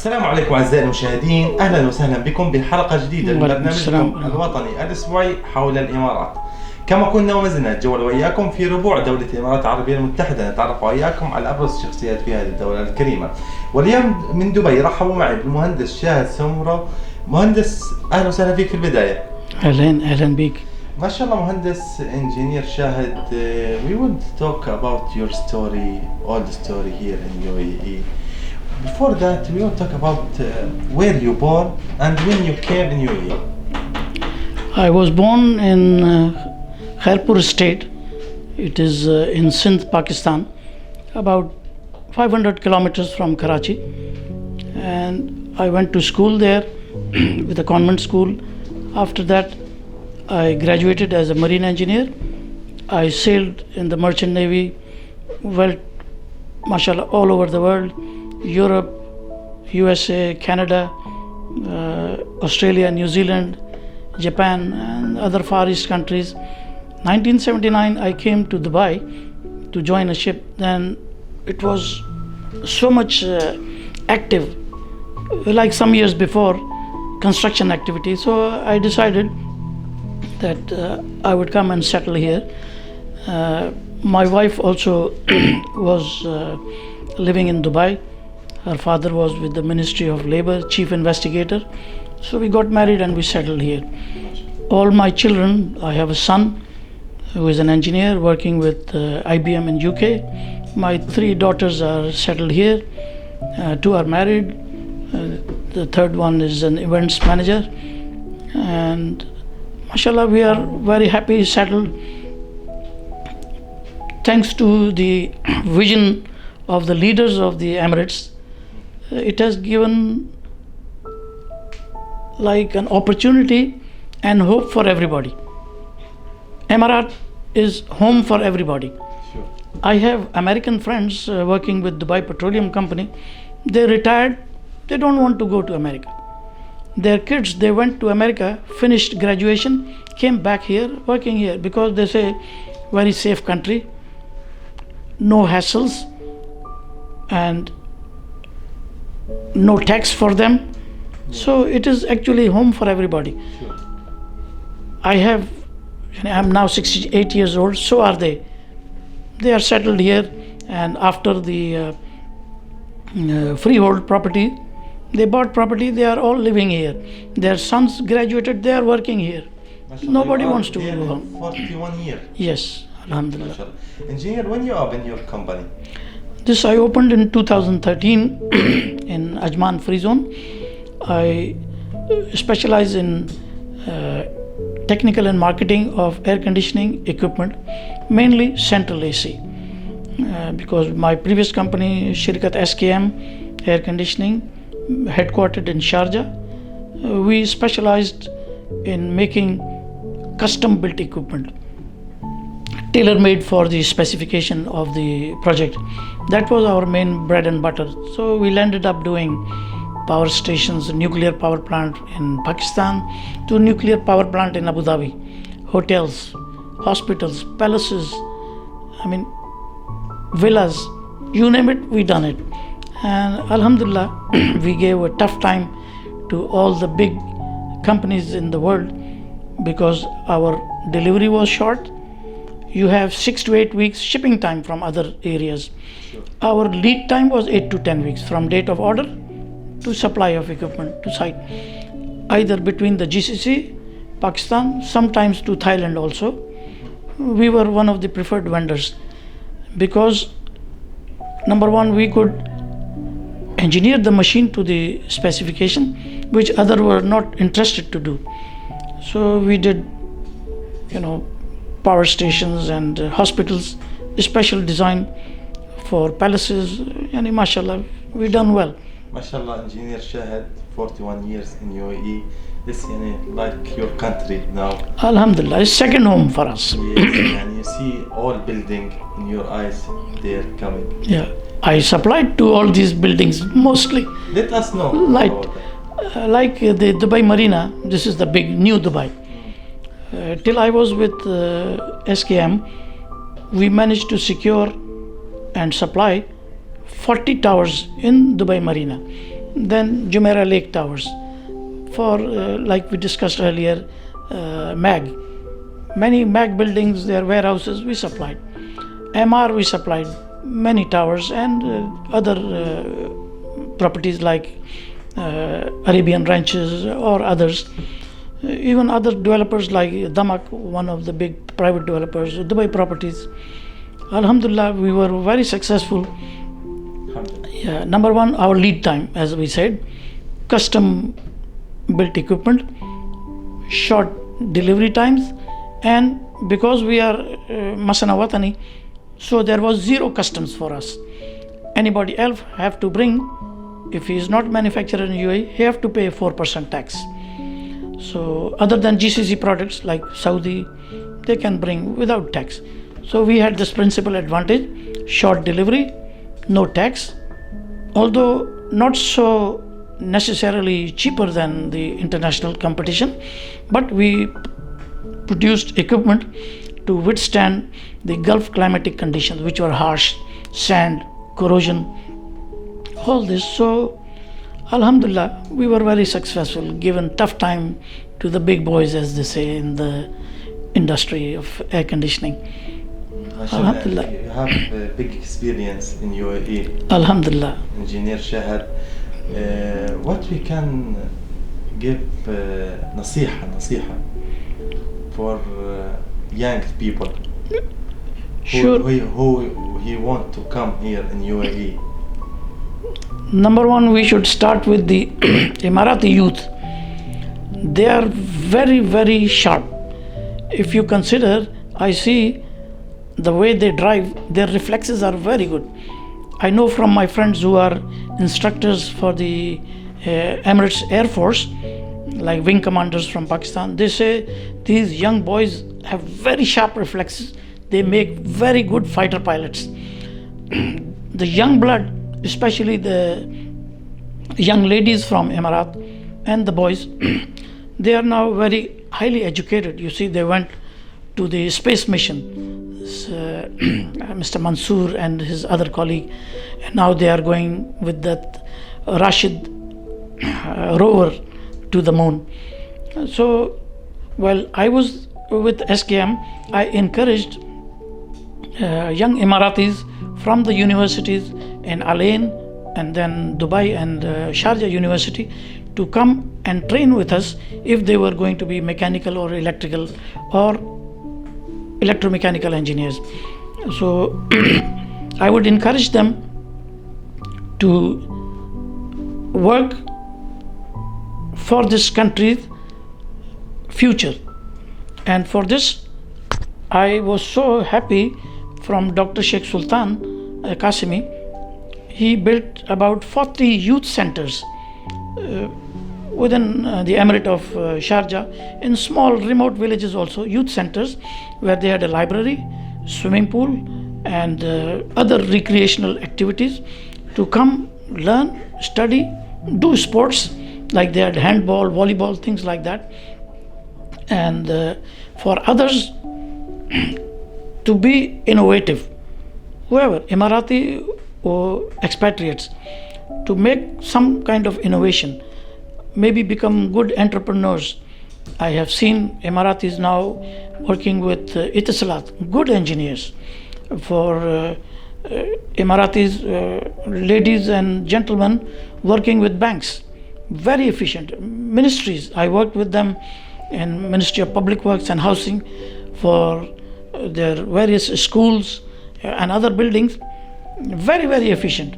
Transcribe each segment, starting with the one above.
السلام عليكم أعزائي المشاهدين، أهلا وسهلا بكم بحلقة جديدة من برنامجكم الوطني الأسبوعي حول الإمارات. كما كنا ومازلنا نتجول وإياكم في ربوع دولة الإمارات العربية المتحدة، نتعرف وإياكم على أبرز الشخصيات في هذه الدولة الكريمة. واليوم من دبي رحبوا معي بالمهندس شاهد سمرو. مهندس أهلا وسهلا فيك في البداية. أهلا بك. ما شاء الله مهندس engineer شاهد. We want to talk about your story, all the story here in UAE. Before that, we will talk about where you born and when you came in UAE. I was born in Khairpur state. It is in Sindh, Pakistan, about 500 kilometers from Karachi. And I went to school there with a convent school. After that, I graduated as a marine engineer. I sailed in the merchant navy, well, mashallah, all over the world. Europe, USA, Canada, Australia, New Zealand, Japan, and other Far East countries. 1979, I came to Dubai to join a ship. Then it was so much active, like some years before, construction activity. So I decided that I would come and settle here. My wife also was living in Dubai. Her father was with the Ministry of Labor, chief investigator. So we got married and we settled here. All my children, I have a son who is an engineer working with IBM in UK. My 3 daughters are settled here. 2 are married. The third one is an events manager. And mashallah, we are very happy settled. Thanks to the vision of the leaders of the Emirates, it has given like an opportunity and hope for everybody. Emirat is home for everybody. Sure. I have American friends working with Dubai Petroleum Company. They retired. They don't want to go to America. Their kids, they went to America, finished graduation, came back here, working here because they say very safe country, no hassles, and no tax for them. So it is actually home for everybody. Sure. I'm now 68 years old, so are they. They are settled here, and after the freehold property, they bought property, they are all living here. Their sons graduated, they are working here. Mashallah, Nobody wants to go home. 41 years. Yes, alhamdulillah. Mashallah. Engineer, when you opened your company? This I opened in 2013 in Ajman Free Zone. I specialize in technical and marketing of air conditioning equipment, mainly central AC. Because my previous company, Shirkat SKM Air Conditioning, headquartered in Sharjah, we specialized in making custom built equipment, tailor-made for the specification of the project. That was our main bread and butter. So we ended up doing power stations, nuclear power plant in Pakistan to nuclear power plant in Abu Dhabi, hotels, hospitals, palaces, villas, you name it, we done it. And alhamdulillah, we gave a tough time to all the big companies in the world because our delivery was short. You have 6 to 8 weeks shipping time from other areas. Sure. Our lead time was 8 to 10 weeks from date of order to supply of equipment to site, either between the GCC, Pakistan, sometimes to Thailand also. We were one of the preferred vendors because number one, we could engineer the machine to the specification which others were not interested to do. So we did, power stations and hospitals, special design for palaces, and mashallah, we done well. Mashallah, Engineer Shahed, 41 years in UAE. This like your country now. Alhamdulillah, it's second home for us. Yes, and you see all building in your eyes, they're coming. Yeah, I supplied to all these buildings mostly. Let us know. Like the Dubai Marina, this is the big new Dubai. Till I was with SKM, we managed to secure and supply 40 towers in Dubai Marina. Then Jumeirah Lake Towers. For like we discussed earlier, MAG. Many MAG buildings, their warehouses we supplied. MR we supplied many towers and other properties like Arabian Ranches or others. Even other developers like Damak, one of the big private developers, Dubai Properties. Alhamdulillah, we were very successful. Yeah, number one, our lead time, as we said, custom built equipment, short delivery times, and because we are Masana Watani, so there was zero customs for us. Anybody else have to bring, if he is not manufacturer in UAE, he have to pay 4% tax. So other than GCC products like Saudi, they can bring without tax. So we had this principal advantage, short delivery, no tax, although not so necessarily cheaper than the international competition, but we produced equipment to withstand the Gulf climatic conditions, which were harsh, sand, corrosion, all this. So Alhamdulillah, we were very successful, given tough time to the big boys, as they say, in the industry of air conditioning. Alhamdulillah. You have a big experience in UAE. Alhamdulillah. Engineer Shahed. What we can give nasiha for young people Sure. who he want to come here in UAE? Number one, we should start with the Emirati youth. They are very, very sharp. If you consider, I see the way they drive, their reflexes are very good. I know from my friends who are instructors for the Emirates Air Force, like wing commanders from Pakistan, they say these young boys have very sharp reflexes. They make very good fighter pilots. The young blood, especially the young ladies from Emirat and the boys, they are now very highly educated. You see, they went to the space mission, Mr. Mansoor and his other colleague, and now they are going with that Rashid rover to the moon. So while I was with SKM, I encouraged young Emiratis from the universities in Al Ain and then Dubai and Sharjah University to come and train with us if they were going to be mechanical or electrical or electromechanical engineers. So I would encourage them to work for this country's future. And for this, I was so happy from Dr. Sheikh Sultan Qasimi. He built about 40 youth centers within the Emirate of Sharjah, in small remote villages also, youth centers where they had a library, swimming pool and other recreational activities to come, learn, study, do sports, like they had handball, volleyball, things like that. And for others to be innovative, whoever, Emirati or expatriates, to make some kind of innovation, maybe become good entrepreneurs. I have seen Emiratis now working with Etisalat, good engineers. For Emiratis, ladies and gentlemen working with banks, very efficient. Ministries, I worked with them in Ministry of Public Works and Housing for their various schools and other buildings, very, very efficient.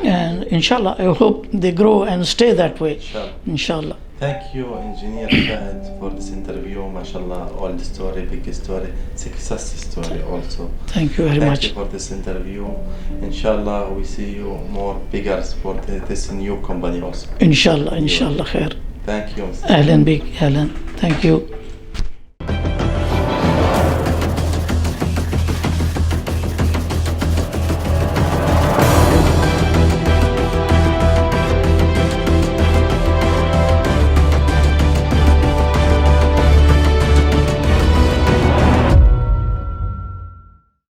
And inshallah, I hope they grow and stay that way. Inshallah. Thank you, Engineer Shahed, for this interview. MashaAllah, all the story, big story, success story also. Thank you very much. Thank you for this interview. Inshallah, we see you more bigger for this new company also. Inshallah, inshallah, khair. Thank you, Mr. Ahlan bik, ahlan. Thank you.